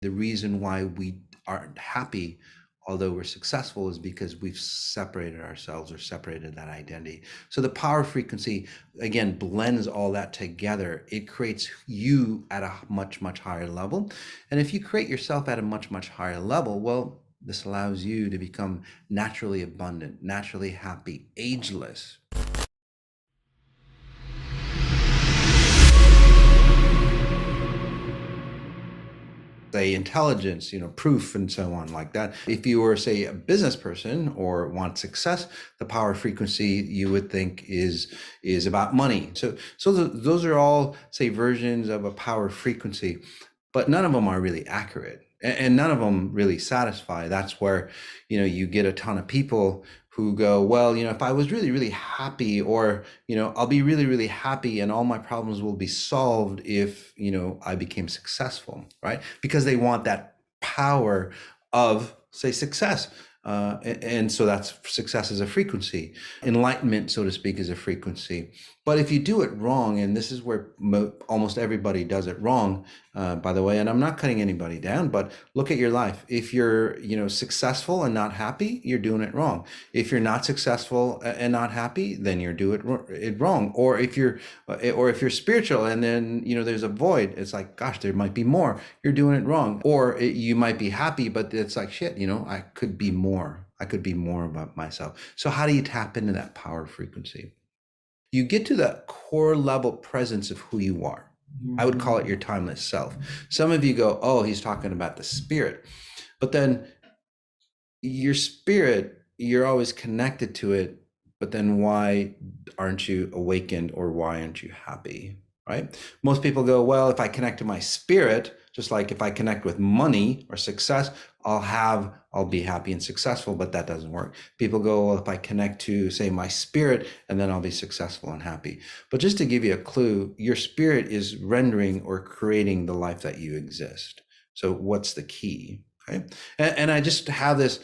The reason why we aren't happy, although we're successful, is because we've separated ourselves or separated that identity. So the power frequency, again, blends all that together. It creates you at a much, much higher level. And if you create yourself at a much, much higher level, well, this allows you to become naturally abundant, naturally happy, ageless. Say intelligence, proof and so on like that. If you were, say, a business person or want success, the power frequency you would think is about money. So those are all, say, versions of a power frequency, but none of them are really accurate, and none of them really satisfy. That's where, you get a ton of people who go, well, if I was really, really happy, or, I'll be really, really happy and all my problems will be solved if, I became successful, right? Because they want that power of, say, success. And so that's success is a frequency. Enlightenment, so to speak, is a frequency. But if you do it wrong, and this is where almost everybody does it wrong, by the way, and I'm not cutting anybody down, but look at your life. If you're, successful and not happy, you're doing it wrong. If you're not successful and not happy, then you're doing it wrong. Or if you're spiritual and then, there's a void, it's like, gosh, there might be more. You're doing it wrong. Or you might be happy, but it's like, shit, I could be more. I could be more about myself. So how do you tap into that power frequency? You get to that core level presence of who you are. I would call it your timeless self. Some of you go, oh, he's talking about the spirit. But then your spirit, you're always connected to it. But then why aren't you awakened, or why aren't you happy, right? Most people go, well, if I connect to my spirit, just like if I connect with money or success, I'll be happy and successful, but that doesn't work. People go, well, if I connect to, say, my spirit, and then I'll be successful and happy. But just to give you a clue, your spirit is rendering or creating the life that you exist. So what's the key? Okay. And I just have this,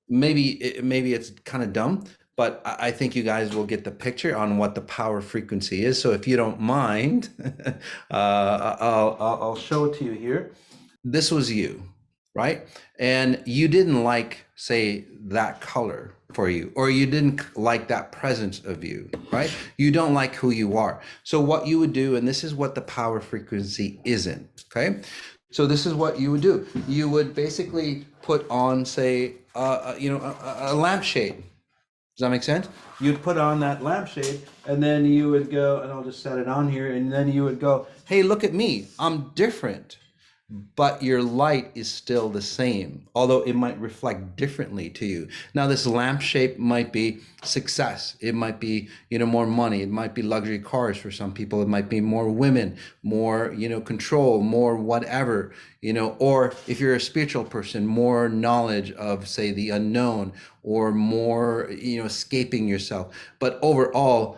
maybe it's kind of dumb, but I think you guys will get the picture on what the power frequency is. So if you don't mind, I'll show it to you here. This was you, right? And you didn't like, say, that color for you, or you didn't like that presence of you, right? You don't like who you are. So what you would do, and this is what the power frequency isn't, okay? So this is what you would do. You would basically put on, say, a lampshade. Does that make sense? You'd put on that lampshade, and then you would go, and I'll just set it on here, and then you would go, hey, look at me, I'm different. But your light is still the same, although it might reflect differently to you. Now, this lampshade might be success. It might be, more money. It might be luxury cars for some people. It might be more women, more, control, more whatever, or if you're a spiritual person, more knowledge of, say, the unknown, or more, escaping yourself. But overall,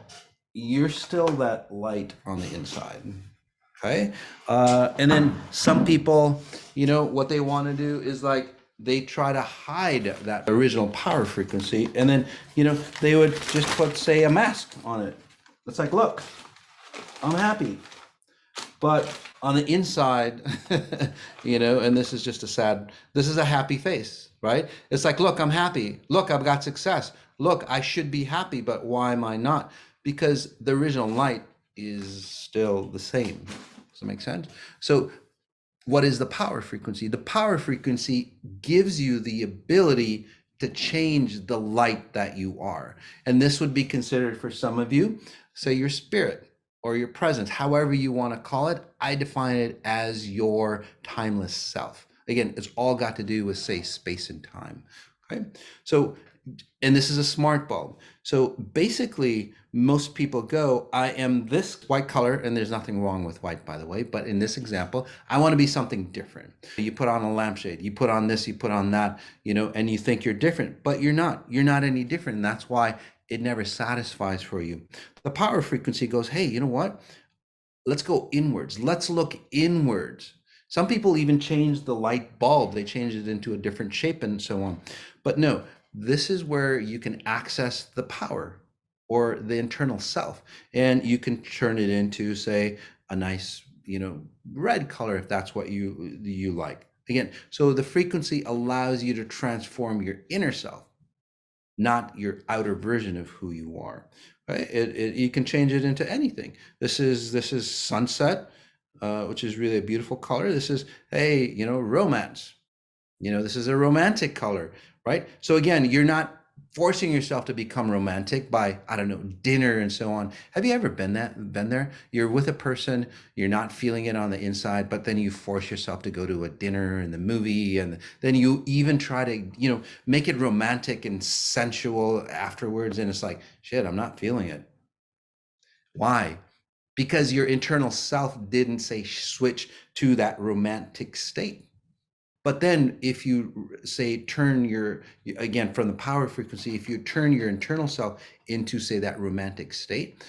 you're still that light on the inside. Okay. And then some people, what they want to do is, like, they try to hide that original power frequency. And then, they would just put, say, a mask on it. It's like, look, I'm happy. But on the inside, and this is just this is a happy face, right? It's like, look, I'm happy. Look, I've got success. Look, I should be happy, but why am I not? Because the original light is still the same. Does that make sense? So what is the power frequency? The power frequency gives you the ability to change the light that you are. And this would be considered, for some of you, say, your spirit or your presence, however you want to call it. I define it as your timeless self. Again, it's all got to do with, say, space and time. Okay. So, and this is a smart bulb. So basically, most people go, I am this white color, and there's nothing wrong with white, by the way, but in this example, I want to be something different. You put on a lampshade, you put on this, you put on that, and you think you're different, but you're not. You're not any different. And that's why it never satisfies for you. The power frequency goes, hey, you know what? Let's go inwards. Let's look inwards. Some people even change the light bulb. They change it into a different shape and so on. But no, this is where you can access the power or the internal self, and you can turn it into, say, a nice red color if that's what you like. Again, so the frequency allows you to transform your inner self, not your outer version of who you are. Right? You can change it into anything. This is sunset, which is really a beautiful color. This is, hey, romance. This is a romantic color, right? So again, you're not forcing yourself to become romantic by, I don't know, dinner and so on. Have you ever been there? You're with a person, you're not feeling it on the inside, but then you force yourself to go to a dinner and the movie, and then you even try to, make it romantic and sensual afterwards, and it's like, shit, I'm not feeling it. Why? Because your internal self didn't say switch to that romantic state. But then if you say turn again, from the power frequency, if you turn your internal self into, say, that romantic state,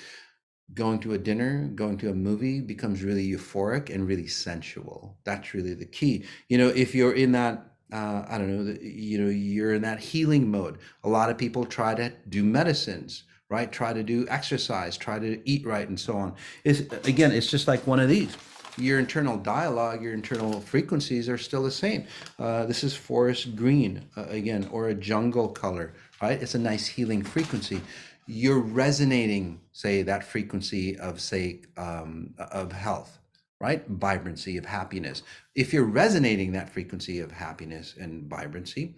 going to a dinner, going to a movie becomes really euphoric and really sensual. That's really the key. If you're in that, I don't know, you're in that healing mode. A lot of people try to do medicines, right? Try to do exercise, try to eat right, and so on. It's just like one of these. Your internal dialogue, your internal frequencies are still the same. This is forest green, again, or a jungle color, right? It's a nice healing frequency. You're resonating, say, that frequency of, say, of health, right? Vibrancy, of happiness. If you're resonating that frequency of happiness and vibrancy,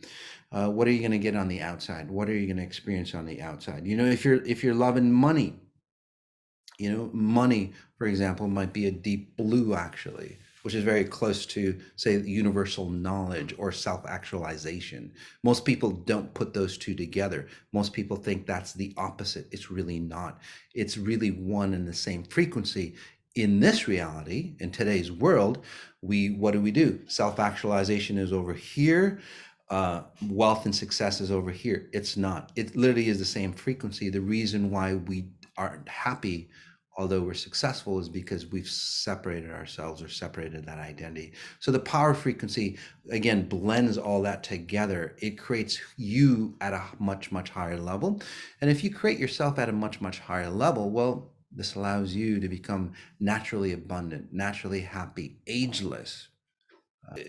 what are you going to get on the outside? What are you going to experience on the outside? If you're loving money, money, for example, might be a deep blue, actually, which is very close to, say, universal knowledge or self-actualization. Most people don't put those two together. Most people think that's the opposite. It's really not. It's really one and the same frequency. In this reality, in today's world, what do? Self-actualization is over here. Wealth and success is over here. It's not. It literally is the same frequency. The reason why we aren't happy, although we're successful, is because we've separated ourselves or separated that identity. So the power frequency, again, blends all that together. It creates you at a much, much higher level. And if you create yourself at a much, much higher level, well, this allows you to become naturally abundant, naturally happy, ageless.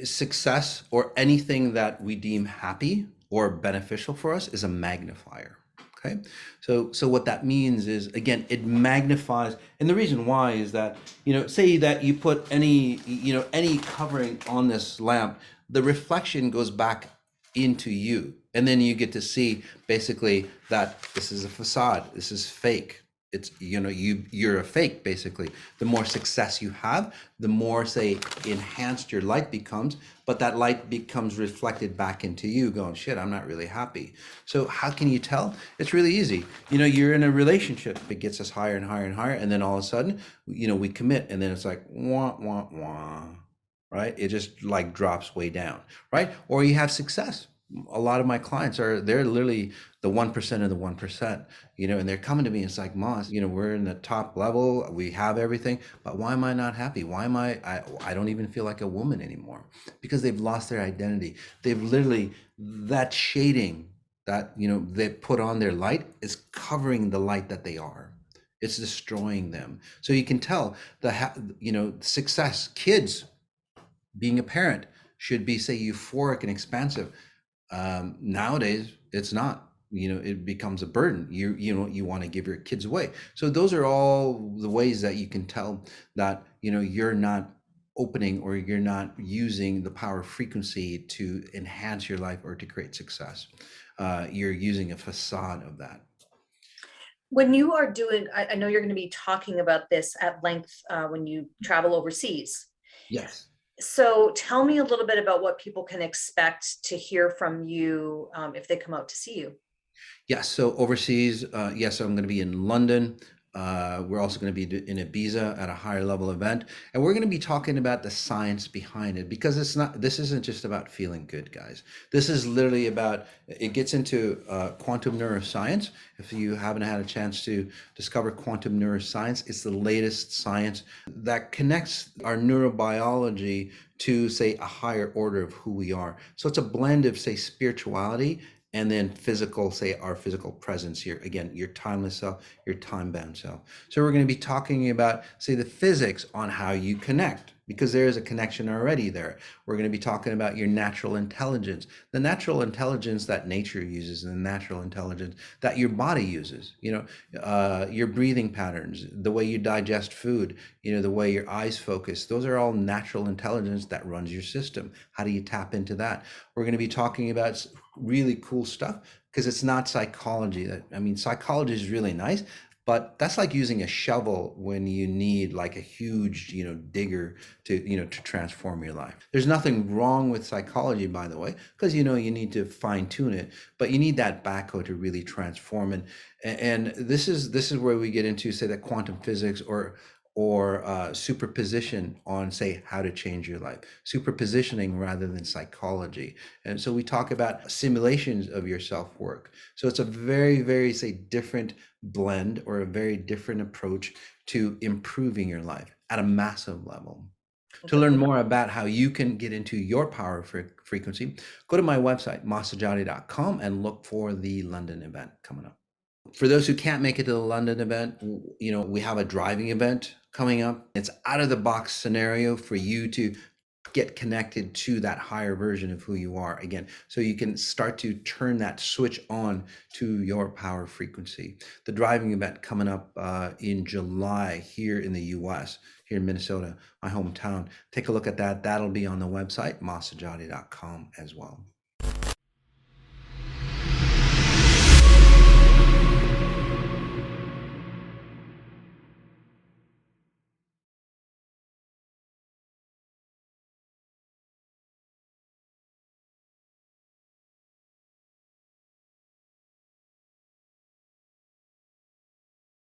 Success, or anything that we deem happy or beneficial for us, is a magnifier. Okay, so what that means is, again, it magnifies. And the reason why is that, say that you put any covering on this lamp, the reflection goes back into you, and then you get to see basically that this is a facade, this is fake. It's, you're a fake, basically. The more success you have, the more, say, enhanced your light becomes, but that light becomes reflected back into you, going, shit, I'm not really happy. So how can you tell? It's really easy. You're in a relationship, it gets us higher and higher and higher, and then all of a sudden, we commit, and then it's like, wah, wah, wah, right? It just like drops way down, right? Or you have success. A lot of my clients they're literally the 1% of the 1%, and they're coming to me. It's like, Moss, we're in the top level, we have everything, but why am I not happy? Why am I don't even feel like a woman anymore? Because they've lost their identity. They've literally, that shading that, they put on their light is covering the light that they are. It's destroying them. So you can tell success, kids, being a parent should be, say, euphoric and expansive. Nowadays, it's not. It becomes a burden. You want to give your kids away. So those are all the ways that you can tell that you're not opening, or you're not using the power frequency to enhance your life or to create success. You're using a facade of that. When you are doing, I know you're going to be talking about this at length when you travel overseas. Yes. So tell me a little bit about what people can expect to hear from you if they come out to see you. Yes. So overseas, yes, I'm going to be in London. We're also going to be in Ibiza at a higher level event, and we're going to be talking about the science behind it, because this isn't just about feeling good, guys. This is literally about, it gets into quantum neuroscience. If you haven't had a chance to discover quantum neuroscience, it's the latest science that connects our neurobiology to, say, a higher order of who we are. So it's a blend of, say, spirituality And then physical, say our physical presence here. Again, your timeless self, your time-bound self. So we're going to be talking about, say, the physics on how you connect, because there is a connection already there. We're going to be talking about your natural intelligence, the natural intelligence that nature uses, and the natural intelligence that your body uses. Your breathing patterns, the way you digest food, the way your eyes focus. Those are all natural intelligence that runs your system. How do you tap into that? We're going to be talking about really cool stuff, because it's not psychology. Psychology is really nice, but that's like using a shovel when you need like a huge, digger to transform your life. There's nothing wrong with psychology, by the way, because you need to fine tune it, but you need that backhoe to really transform. And this is where we get into, say, that quantum physics or superposition on, say, how to change your life, superpositioning rather than psychology. And so we talk about simulations of your self-work. So it's a very, very, say, different blend, or a very different approach to improving your life at a massive level. To learn more about how you can get into your power frequency, go to my website, masajati.com, and look for the London event coming up. For those who can't make it to the London event, we have a driving event coming up. It's out of the box scenario for you to get connected to that higher version of who you are again, so you can start to turn that switch on to your power frequency. The driving event coming up in July here in the US, here in Minnesota, my hometown. Take a look at that. That'll be on the website, masajati.com, as well.